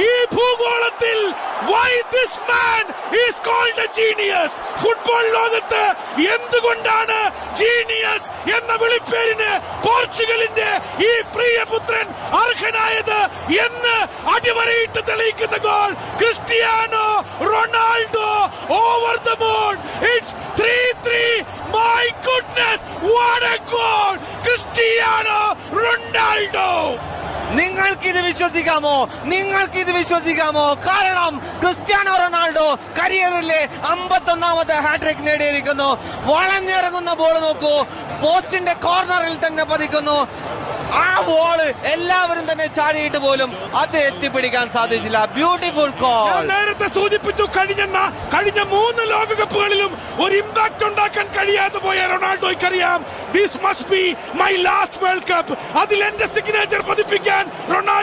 ഈ ഭൂഗോളത്തിൽ why this man is called a genius. Football ലോകത്ത് എന്തുകൊണ്ടാണ് ജീനിയസ് എന്ന വിളിപ്പേരിന് പോർച്ചുഗലിന്റെ ഈ പ്രിയപുത്രൻ അർഹനായത് എന്ന് അടിവരയിട്ട് തെളിയിക്കുന്ന goal. Cristiano Ronaldo over the moon. It's 3-3. My goodness, what a goal! Cristiano Ronaldo. നിങ്ങൾക്കിത് വിശ്വസിക്കാമോ? കാരണം ക്രിസ്ത്യാനോ റൊണാൾഡോ കരിയറിലെ 51ാമത്തെ ഹാട്രിക് നേടിയിരിക്കുന്നു. വളഞ്ഞിറങ്ങുന്ന ബോൾ നോക്കൂ, പോസ്റ്റിന്റെ കോർണറിൽ തന്നെ പതിക്കുന്നു. ആ ബോൾ എല്ലാവരും തന്നെ ചാടിയിട്ട് പോലും അത് എത്തിപ്പിടിക്കാൻ സാധിച്ചില്ല. Beautiful call. നേരത്തെ സൂചിപ്പിച്ചു, കഴിഞ്ഞ 3 ലോകകപ്പുകളിലും ഒരു ഇമ്പാക്ട് ഉണ്ടാക്കാൻ കഴിയാതെ പോയ റൊണാൾഡോയ്ക്കറിയാം, this must be my last world cup. അതിൽ എന്റെ സിഗ്നേച്ചർ പതിപ്പിക്കാൻ റൊണാൾഡോ